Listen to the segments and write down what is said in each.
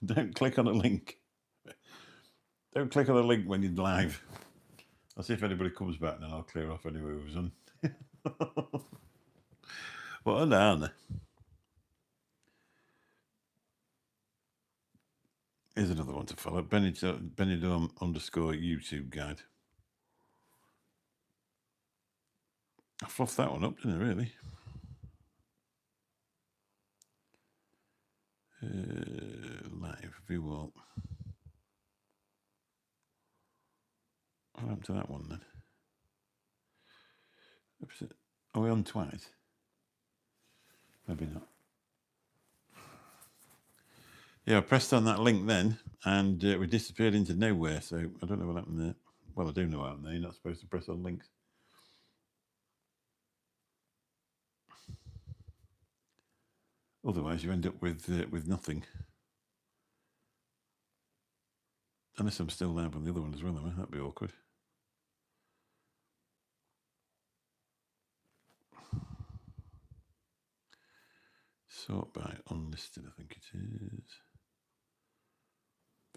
Don't click on a link. Don't click on a link when you're live. I'll see if anybody comes back, and then I'll clear off anyway who was on. What are they, aren't they? Here's another one to follow. Benidorm _ YouTube guide. I fluffed that one up, didn't I, really? Live, view all. What happened to that one then? Are we on twice? Maybe not. Yeah, I pressed on that link then, and we disappeared into nowhere, so I don't know what happened there. Well, I do know what happened there. You're not supposed to press on links. Otherwise, you end up with nothing. Unless I'm still live on the other one as well, that'd be awkward. Sort by unlisted, I think it is.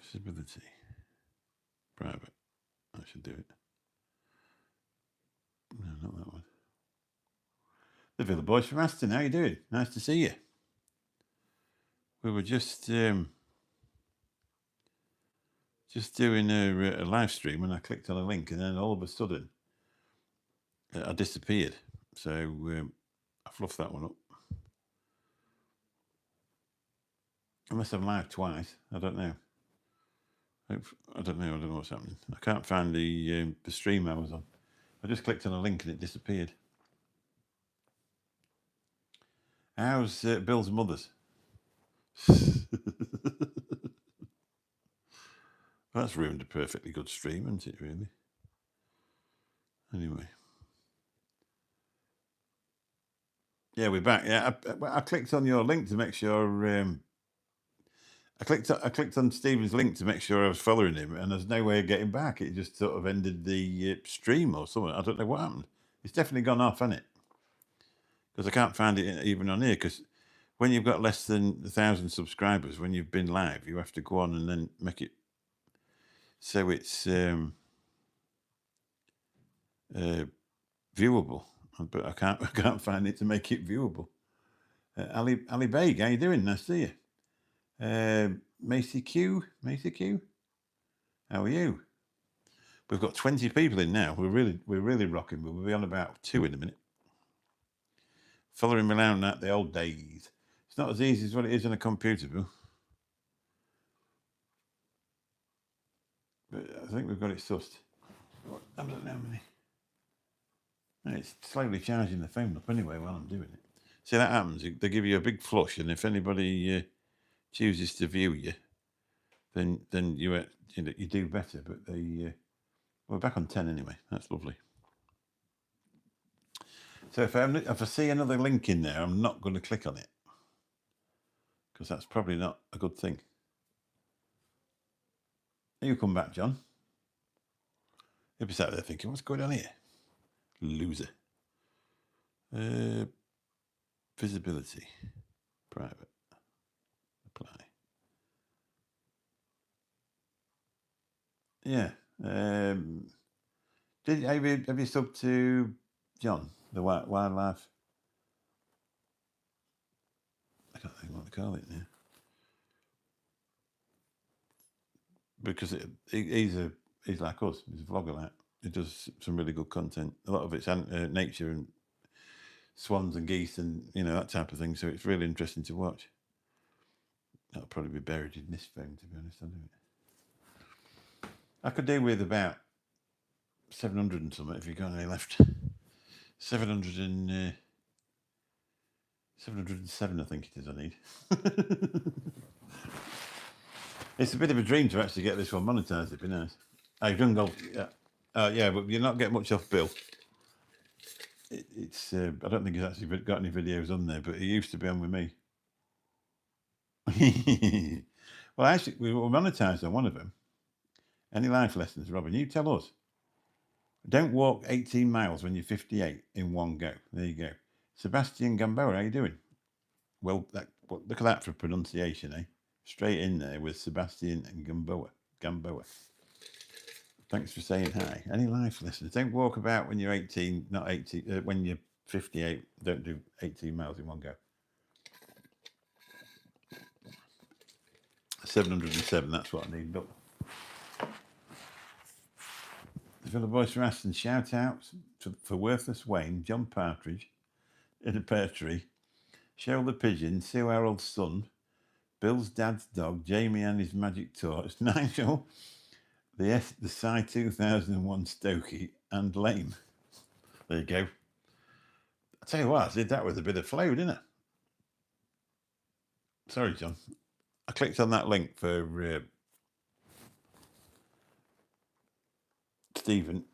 Visibility. Private. I should do it. No, not that one. The Villa Boys from Aston, how you doing? Nice to see you. We were just doing a live stream, and I clicked on a link, and then all of a sudden I disappeared. So I fluffed that one up. Unless I'm live twice, I don't know. I don't know what's happening. I can't find the stream I was on. I just clicked on a link and it disappeared. How's Bill's mother's? That's ruined a perfectly good stream, isn't it, really? Anyway. Yeah, we're back. Yeah, I clicked on your link to make sure... I clicked on Stephen's link to make sure I was following him, and there's no way of getting back. It just sort of ended the stream or something. I don't know what happened. It's definitely gone off, hasn't it? Because I can't find it even on here, because when you've got less than 1,000 subscribers, when you've been live, you have to go on and then make it so it's viewable. But I can't find it to make it viewable. Ali Baig, how you doing? Nice to see you. Macy Q, how are you? We've got 20 people in now. We're really rocking. We'll be on about 2 in a minute. Following me around at the old days. It's not as easy as what it is on a computer, Bill. But I think we've got it sussed. I don't know how many. It's slowly charging the phone up anyway while I'm doing it. See, that happens. They give you a big flush, and if anybody chooses to view you, then you do better. But we're back on 10 anyway. That's lovely. So if I see another link in there, I'm not going to click on it, because that's probably not a good thing. You come back, John. You'll be sat there thinking, what's going on here? Loser. Visibility. Private. Apply. Yeah. Have you subbed to John, the wildlife? I can't think what they call it now. Because he's like us. He's a vlogger. Like, he does some really good content. A lot of it's nature and swans and geese and that type of thing. So it's really interesting to watch. That'll probably be buried in this phone, to be honest. I could do with about 700 and something if you've got any left. 707, I think it is. I need. It's a bit of a dream to actually get this one monetized. It'd be nice. I've done golf. Yeah, but you're not getting much off Bill. It's. I don't think he's actually got any videos on there, but he used to be on with me. Well, actually, we were monetized on one of them. Any life lessons, Robin? You tell us. Don't walk 18 miles when you're 58 in one go. There you go. Sebastian Gamboa, how you doing? Well, look at that for pronunciation, eh? Straight in there with Sebastian and Gamboa. Thanks for saying hi. Any life listeners, don't walk about when you're 18, not 18, when you're 58. Don't do 18 miles in one go. 707, that's what I need. Look. The Villa Boys from Aston, shout outs for Worthless Wayne, John Partridge in a pear tree, Cheryl the Pigeon, Sue Harold's son, Bill's dad's dog, Jamie and his magic torch, Nigel, the Psy 2001 Stokey, and Lane. There you go. I tell you what, I did that with a bit of flow, didn't I? Sorry, John. I clicked on that link for Stephen,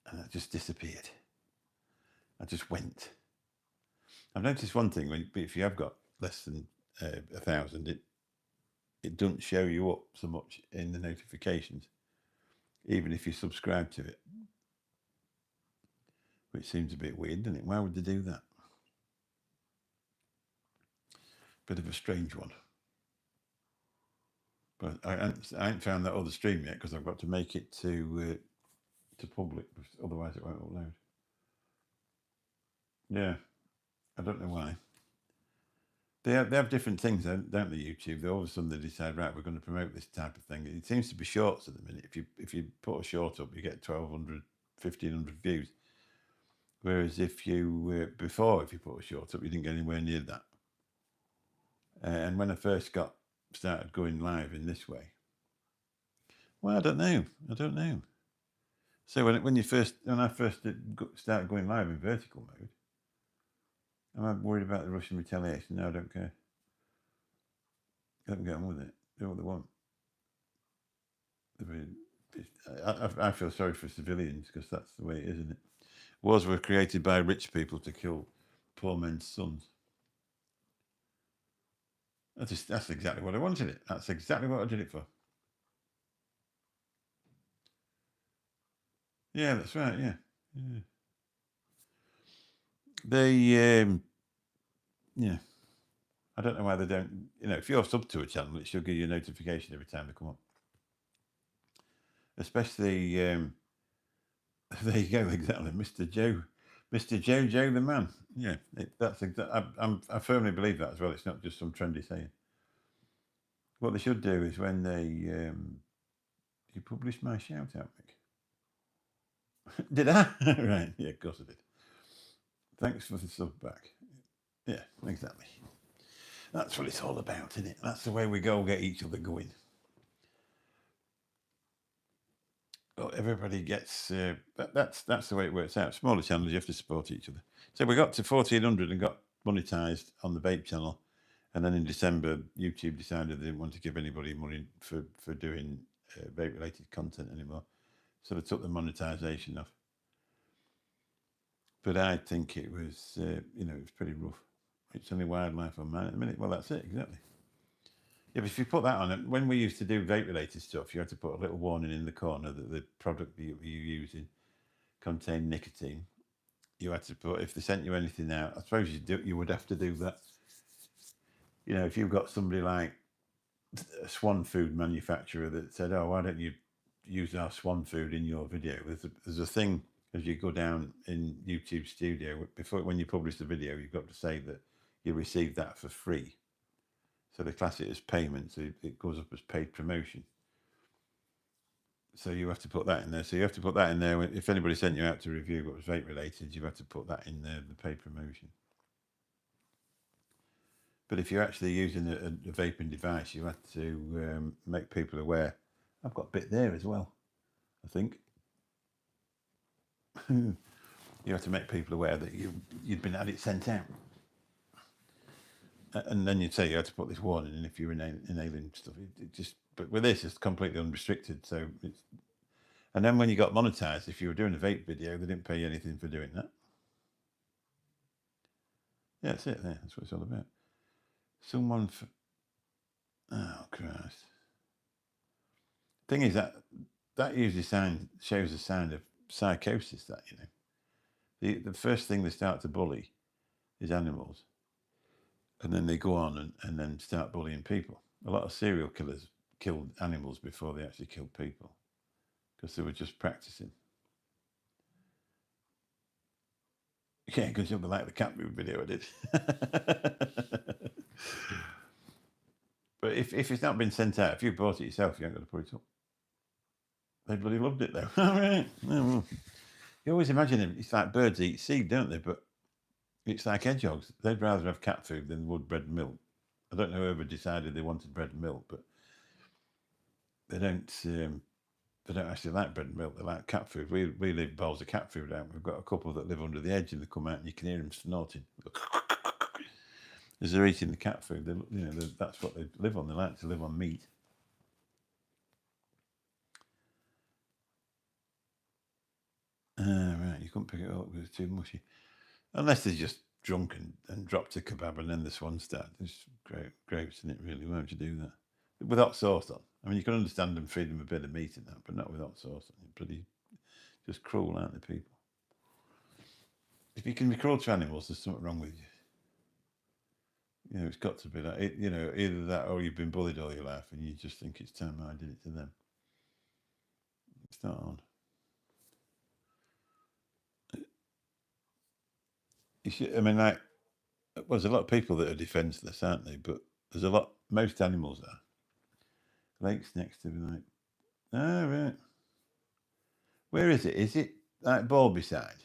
and it just disappeared. I just went. I've noticed one thing: if you have got less than 1,000, it doesn't show you up so much in the notifications, even if you subscribe to it. Which seems a bit weird, doesn't it? Why would they do that? Bit of a strange one. But I haven't found that other stream yet because I've got to make it to public, otherwise it won't upload. Yeah, I don't know why. They have different things, don't they? YouTube. All of a sudden they decide, right, we're going to promote this type of thing. It seems to be shorts at the minute. If you put a short up, you get 1,200, 1,500 views. Whereas if you if you put a short up, you didn't get anywhere near that. And when I first started going live in this way, well, I don't know. So when I first started going live in vertical mode, am I worried about the Russian retaliation? No, I don't care. Let them get on with it. Do what they want. I feel sorry for civilians because that's the way it is, isn't it? Wars were created by rich people to kill poor men's sons. That's exactly what I wanted it. That's exactly what I did it for. Yeah, that's right. Yeah. They, yeah. I don't know why they don't. If you're sub to a channel, it should give you a notification every time they come up. Especially, there you go, exactly, Mr. Joe the man. Yeah, that's exactly. I firmly believe that as well. It's not just some trendy saying. What they should do is when they you publish my shout out, Mick. Did I? Right, yeah, of course I did. Thanks for the sub back. Yeah, exactly. That's what it's all about, isn't it? That's the way we go get each other going. Well, everybody gets that's the way it works out. Smaller channels, you have to support each other. So we got to 1,400 and got monetized on the vape channel, and then in December, YouTube decided they didn't want to give anybody money for doing vape related content anymore, so they took the monetization off. But I think it was it was pretty rough. It's only wildlife on mine at the minute. Well, that's it exactly. Yeah, but if you put that on it, when we used to do vape-related stuff, you had to put a little warning in the corner that the product that you're using contained nicotine. You had to put, if they sent you anything out, I suppose you would have to do that. If you've got somebody like a Swan food manufacturer that said, "Oh, why don't you use our Swan food in your video?" There's a thing as you go down in YouTube Studio when you publish the video, you've got to say that you received that for free. So they class it as payment, so it goes up as paid promotion. So you have to put that in there. So you have to put that in there. If anybody sent you out to review what was vape related, you have to put that in there, the paid promotion. But if you're actually using a vaping device, you have to make people aware. I've got a bit there as well, I think. You have to make people aware that you'd been had it sent out. And then you'd say you had to put this warning in if you're inhaling stuff. But with this, it's completely unrestricted. So and then when you got monetized, if you were doing a vape video, they didn't pay you anything for doing that. Yeah, that's it. There, that's what it's all about. Oh Christ! Thing is that usually shows a sign of psychosis. That the first thing they start to bully is animals. And then they go on and then start bullying people. A lot of serial killers killed animals before they actually killed people because they were just practicing. Yeah, because you'll be like the cat movie video I did. But if it's not been sent out, if you bought it yourself, you ain't got to put it up. They bloody loved it though. All right. Oh, well. You always imagine them, it's like birds eat seed, don't they? But it's like hedgehogs. They'd rather have cat food than would bread and milk. I don't know whoever decided they wanted bread and milk, but they don't actually like bread and milk. They like cat food. We leave bowls of cat food out. We've got a couple that live under the edge and they come out and you can hear them snorting as they're eating the cat food. That's what they live on. They like to live on meat. Right, you couldn't pick it up because it's too mushy. Unless they're just drunk and dropped a kebab and then the swan start. It's grapes in it, really. Why would you do that? With hot sauce on. I mean, you can understand them feed them a bit of meat and that, but not with hot sauce on. Bloody just cruel, aren't they, people? If you can be cruel to animals, there's something wrong with you. You know, it's got to be that. Either that or you've been bullied all your life and you just think it's time I did it to them. It's not on. There's a lot of people that are defenceless, aren't they? But there's most animals are. Lakes next to me, like, oh, right. Where is it? Is it like Balbyside?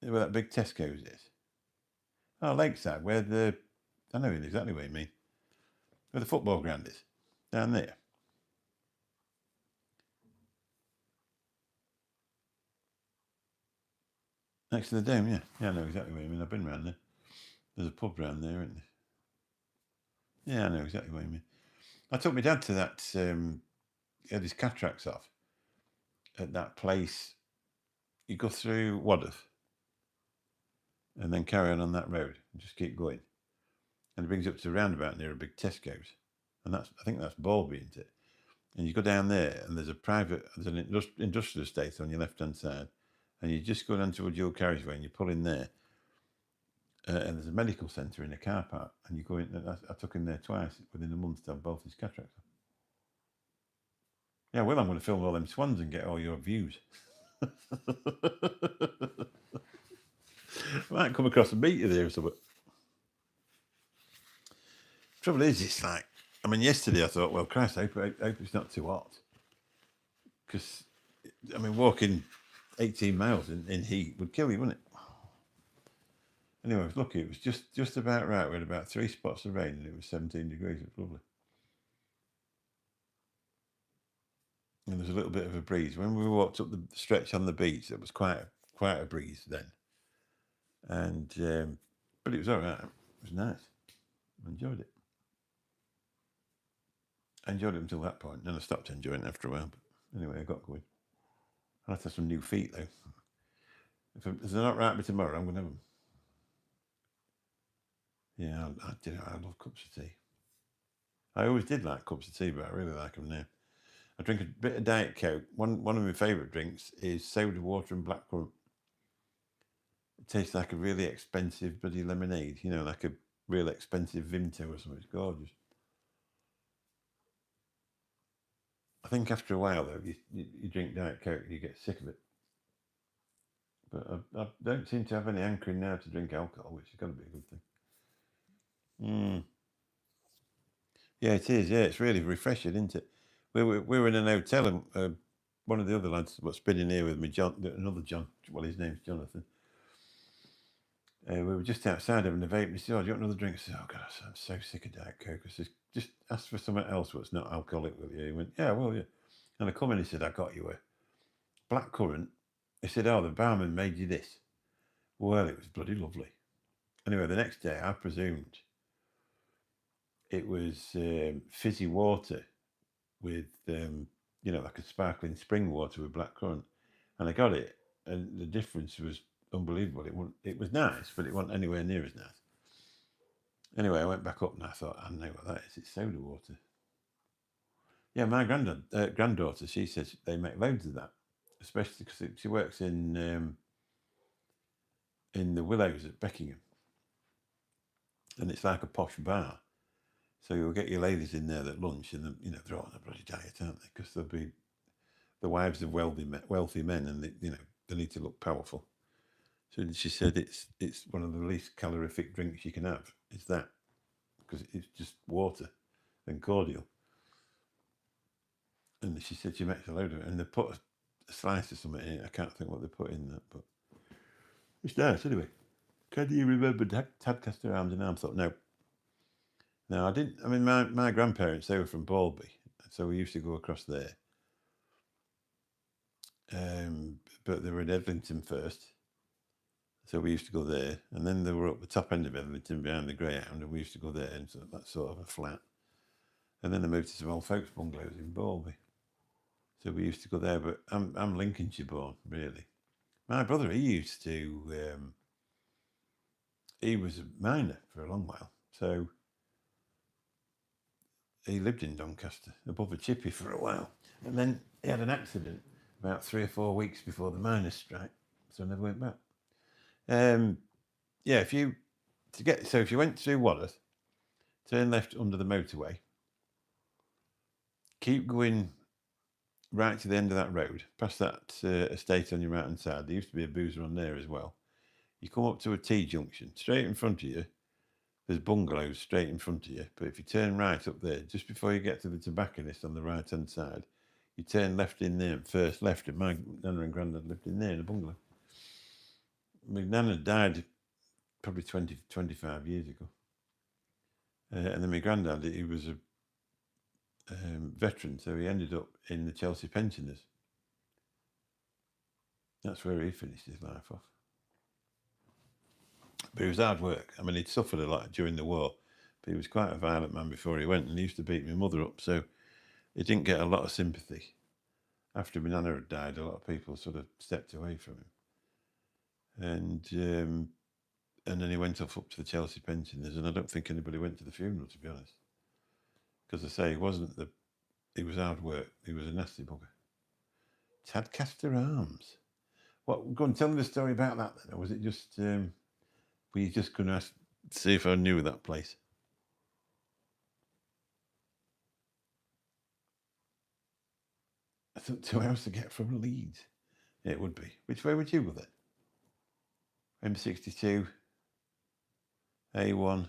Where that big Tesco's is? Oh, Lakeside, I know exactly what you mean. Where the football ground is. Down there. Next to the dome, yeah. Yeah, I know exactly what you mean. I've been round there. There's a pub round there, isn't there? Yeah, I know exactly what you mean. I took my dad to that, he had his cataracts off at that place. You go through Wadham and then carry on that road and just keep going. And it brings you up to a roundabout near a big Tesco's. And I think that's Balby, isn't it? And you go down there and there's an industrial estate on your left-hand side. And you just go down to a dual carriageway and you pull in there. And there's a medical centre in a car park. And you go in, I took him there twice within a month to have both his cataracts. Yeah, well, I'm going to film all them swans and get all your views. Might come across a meter there or something. Trouble is, it's like, yesterday I thought, well, Christ, I hope it's not too hot. Because, walking 18 miles in heat would kill you, wouldn't it? Anyway, I was lucky. It was just about right. We had about 3 spots of rain and it was 17 degrees. It was lovely. And there's a little bit of a breeze. When we walked up the stretch on the beach, it was quite a breeze then. And but it was all right. It was nice. I enjoyed it. I enjoyed it until that point. Then I stopped enjoying it after a while. But anyway, I got going. I'll have to have some new feet, though. If they're not right by tomorrow, I'm going to have them. Yeah, I love cups of tea. I always did like cups of tea, but I really like them now. I drink a bit of Diet Coke. One of my favourite drinks is soda water and blackcurrant. It tastes like a really expensive bloody lemonade, like a real expensive Vimto or something. It's gorgeous. I think after a while, though, you drink Diet Coke, you get sick of it. But I don't seem to have any hankering now to drink alcohol, which has got to be a good thing. Yeah, it is. Yeah, it's really refreshing, isn't it? We were in an hotel and one of the other lads was spinning here with me, another John. Well, his name's Jonathan. We were just outside having a vape. And he said, "Oh, do you want another drink?" I said, "Oh God, I'm so sick of Diet Coke." I said, "Just ask for something else what's not alcoholic with you." He went, "Yeah, well, yeah." And I come in, he said, "I got you a blackcurrant." He said, "Oh, the barman made you this." Well, it was bloody lovely. Anyway, the next day I presumed it was fizzy water with, like a sparkling spring water with blackcurrant. And I got it, and the difference was unbelievable. It was nice, but it wasn't anywhere near as nice. Anyway, I went back up and I thought, I know what that is. It's soda water. Yeah, my granddaughter, she says they make loads of that, especially because she works in the Willows at Beckingham. and it's like a posh bar. So you'll get your ladies in there at lunch, and they're all on a bloody diet, aren't they? Because they'll be the wives of wealthy men, and they need to look powerful. So she said it's one of the least calorific drinks you can have. Is that because it's just water and cordial. And she said she makes a load of it, and they put a slice of something in it. I can't think what they put in that, but it's nice anyway. Can you remember Tadcaster Arms and Arms? I thought, no, I didn't. I mean, my grandparents, they were from Balby, so we used to go across there. But they were in Edlington first, so we used to go there, and then they were up the top end of Edlington behind the Greyhound, and we used to go there, and so that's sort of a flat. And then they moved to some old folks' bungalows in Balby, so we used to go there. But I'm Lincolnshire born, really. My brother, he was a miner for a long while, so he lived in Doncaster, above a chippy for a while, and then he had an accident about 3 or 4 weeks before the miners' strike, so I never went back. If you went through Wadworth, turn left under the motorway, keep going right to the end of that road, past that estate on your right hand side. There used to be a boozer on there as well. You come up to a T-junction, straight in front of you. There's bungalows straight in front of you, but if you turn right up there, just before you get to the tobacconist on the right-hand side, you turn left in there, first left, and my nana and granddad lived in there in a bungalow. My nana died probably 20, 25 years ago. And then my granddad, he was a veteran, so he ended up in the Chelsea Pensioners. That's where he finished his life off. But it was hard work. I mean, he'd suffered a lot during the war, but he was quite a violent man before he went, and he used to beat my mother up, so he didn't get a lot of sympathy. After my nana had died, a lot of people sort of stepped away from him. And then he went off up to the Chelsea Pensioners, and I don't think anybody went to the funeral, to be honest. Because I say, he was hard work. He was a nasty bugger. Tadcaster Arms. What? Go and tell me the story about that then, or was it just? Were you just going to see if I knew that place? I thought 2 hours to get from Leeds. Yeah, it would be. Which way would you go then? M62, A1,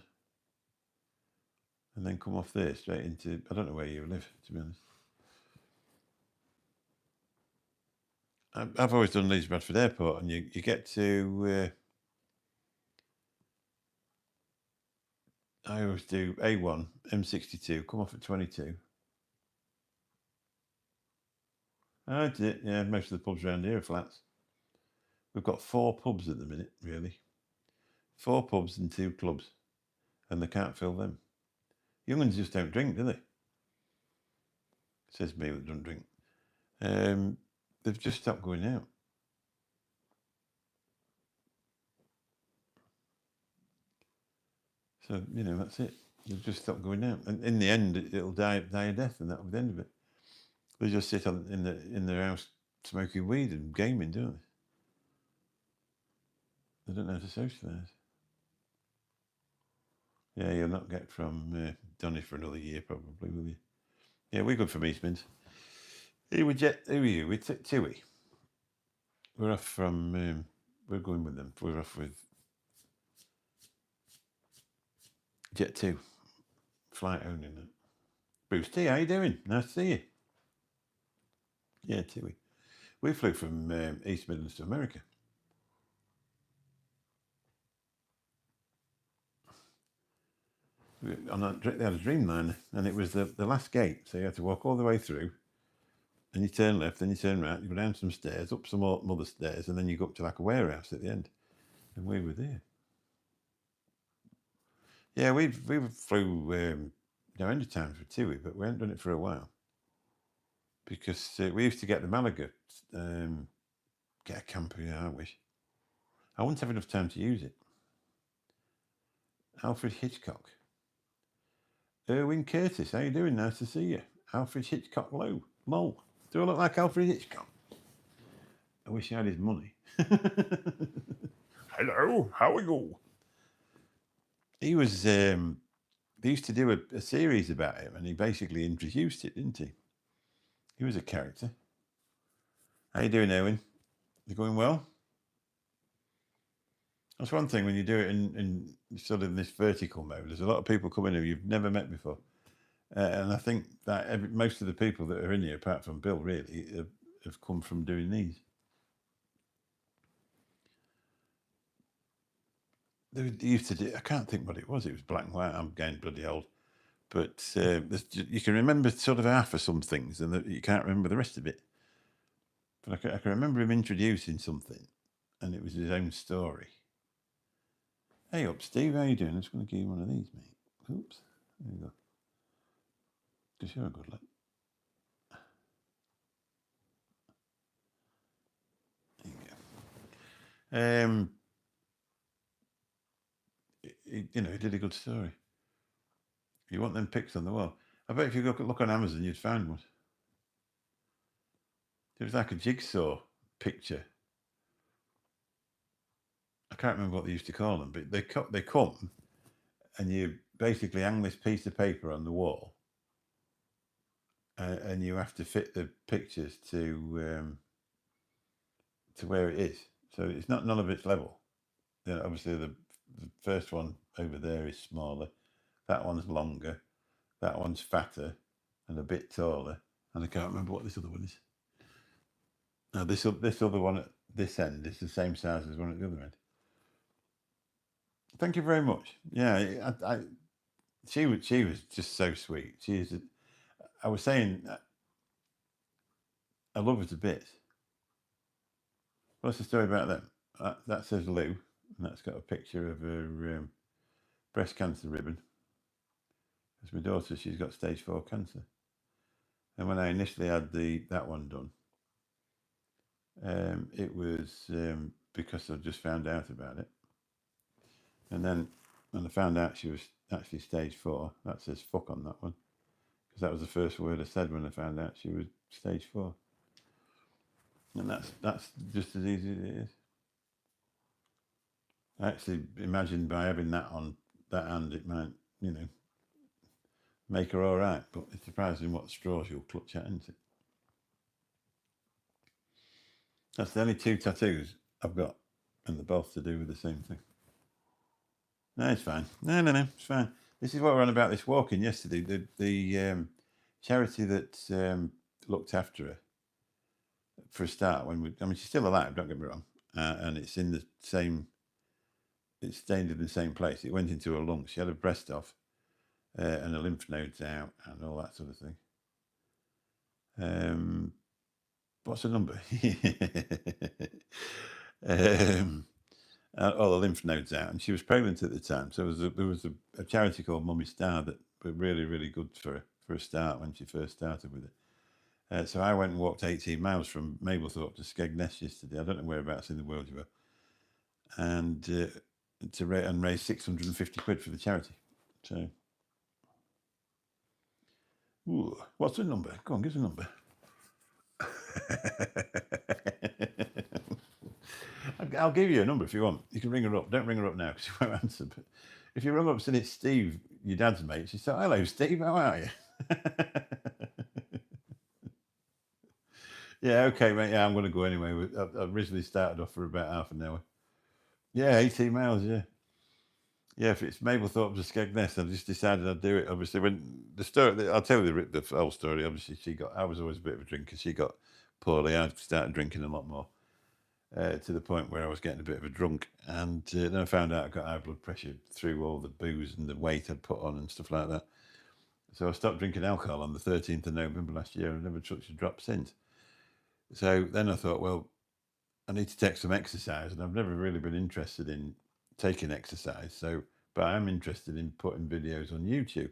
and then come off there straight into. I don't know where you live, to be honest. I've always done Leeds Bradford Airport, and you get to. I always do A1, M62, come off at 22. I did, yeah. Most of the pubs around here are flats. We've got 4 pubs at the minute, really. 4 pubs and 2 clubs, and they can't fill them. Young ones just don't drink, do they? Says me that don't drink. They've just stopped going out. So, that's it. They've just stopped going out. And in the end, it'll die a death, and that'll be the end of it. They just sit in their house smoking weed and gaming, don't they? They don't know how to socialise. Yeah, you'll not get from Donny for another year, probably, will you? Yeah, we're good from Eastmans. Who are you? We're Tui. We're off from. We're going with them. We're off with Jet 2. Flight owning it. Bruce T, how you doing? Nice to see you. Yeah, Tui. We flew from East Midlands to America. They had a Dreamliner, and it was the last gate, so you had to walk all the way through, and you turn left, then you turn right, you go down some stairs, up some more other stairs, and then you go up to like a warehouse at the end, and we were there. Yeah, we flew end of times with Tui, but we hadn't done it for a while because we used to get the Malaga, get a camper. Yeah, I wish. I wouldn't have enough time to use it. Alfred Hitchcock. Erwin Curtis, how you doing? Nice to see you. Alfred Hitchcock Lol. Do I look like Alfred Hitchcock? I wish I had his money. Hello, how are you? He was. They used to do a series about him, and he basically introduced it, didn't he? He was a character. How you doing, Owen? You going well? That's one thing when you do it in sort of this vertical mode. There's a lot of people coming who you've never met before, and I think that most of the people that are in here, apart from Bill, really have come from doing these. They used to do. I can't think what it was. It was black and white. I'm getting bloody old, but you can remember sort of half of some things, and you can't remember the rest of it. But I can remember him introducing something, and it was his own story. Hey up, Steve. How you doing? I'm just going to give you one of these, mate. Oops. There you go. Because you're a good lad. There you go. He did a good story. You want them pics on the wall? I bet if you look on Amazon, you'd find one. It was like a jigsaw picture. I can't remember what they used to call them, but they come, and you basically hang this piece of paper on the wall, and you have to fit the pictures to where it is. So it's not none of it's level. Obviously the first one over there is smaller. That one's longer. That one's fatter and a bit taller. And I can't remember what this other one is. Now this other one at this end is the same size as one at the other end. Thank you very much. Yeah, she was just so sweet. I was saying, I love her to bits. What's the story about them? That says Lou, and that's got a picture of her breast cancer ribbon. It's my daughter. She's got stage 4 cancer. And when I initially had that one done, it was because I just found out about it. And then when I found out she was actually stage 4, that says fuck on that one. Because that was the first word I said when I found out she was stage 4. And that's just as easy as it is. I actually imagined by having that on that hand, it might, make her all right. But it's surprising what straws you'll clutch at, isn't it? That's the only 2 tattoos I've got, and they're both to do with the same thing. No, it's fine. No, it's fine. This is what we're on about this walking yesterday. The charity that looked after her, for a start, she's still alive, don't get me wrong, and it's in the same, it's stained in the same place. It went into her lungs. She had her breast off, and her lymph nodes out, and all that sort of thing. What's the number? All the lymph nodes out, and she was pregnant at the time. So there was a charity called Mummy Star that were really, really good for a start when she first started with it. So I went and walked 18 miles from Mablethorpe to Skegness yesterday. I don't know whereabouts in the world you were, and raise 650 quid for the charity. So, what's the number? Go on, give us a number. I'll give you a number if you want. You can ring her up. Don't ring her up now because she won't answer. But if you ring up and it's Steve, your dad's mate, she said, "Hello, Steve. How are you?" Yeah, okay, mate. Yeah, I'm going to go anyway. I originally started off for about half an hour. Yeah, 18 miles. Yeah. If it's Mablethorpe to Skegness, I just decided I'd do it. Obviously, when the story, I'll tell you the whole story. Obviously, I was always a bit of a drinker. She got poorly. I started drinking a lot more. To the point where I was getting a bit of a drunk, and then I found out I got high blood pressure through all the booze and the weight I'd put on and stuff like that. So I stopped drinking alcohol on the 13th of November last year. I've never touched a drop since. So then I thought, well, I need to take some exercise, and I've never really been interested in taking exercise. But I'm interested in putting videos on YouTube.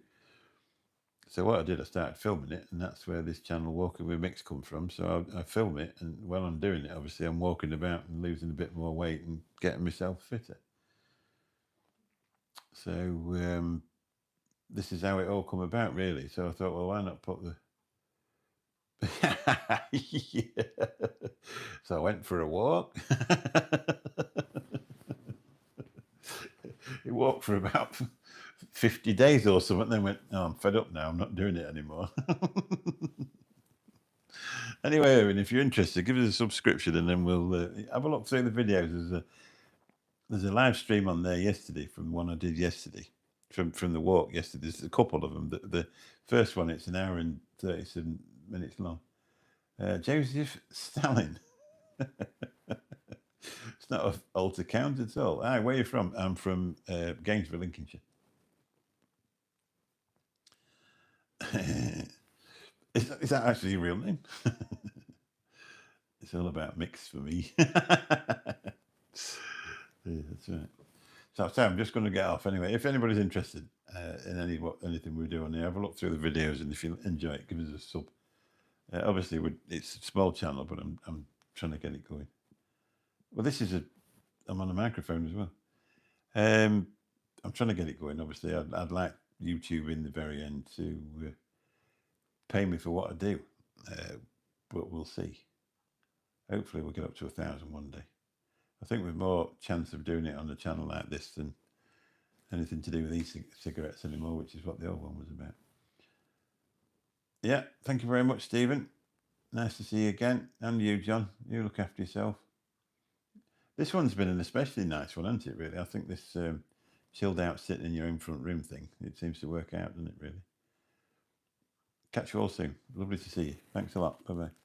So what I did, I started filming it, and that's where this channel Walking with Mick's come from. So I film it, and while I'm doing it, obviously I'm walking about and losing a bit more weight and getting myself fitter. So this is how it all come about, really. So I thought, well, why not put the... Yeah. So I went for a walk. He walked for about 50 days or something, then went, "Oh, I'm fed up now, I'm not doing it anymore." Anyway, Erin, if you're interested, give us a subscription and then we'll have a look through the videos. There's a live stream on there yesterday from one I did yesterday, from the walk yesterday. There's a couple of them. The first one, it's an hour and 37 minutes long. Joseph Stalin. It's not an alt account at all. Hi, where are you from? I'm from Gainesville, Lincolnshire. Is that actually your real name? It's all about Mix for me. Yeah, that's right. So I'm just going to get off anyway. If anybody's interested in anything we do on here, have a look through the videos, and if you enjoy it, give us a sub. Obviously, it's a small channel, but I'm trying to get it going. Well, I'm on a microphone as well. I'm trying to get it going. Obviously, I'd like YouTube in the very end to pay me for what I do, but we'll see. Hopefully, we'll get up to 1,000 one day. I think we've more chance of doing it on a channel like this than anything to do with e-cigarettes anymore, which is what the old one was about. Yeah, thank you very much, Stephen. Nice to see you again. And you, John. You look after yourself. This one's been an especially nice one, hasn't it, really? I think this chilled out sitting in your own front room thing, it seems to work out, doesn't it, really? Catch you all soon. Lovely to see you. Thanks a lot. Bye-bye.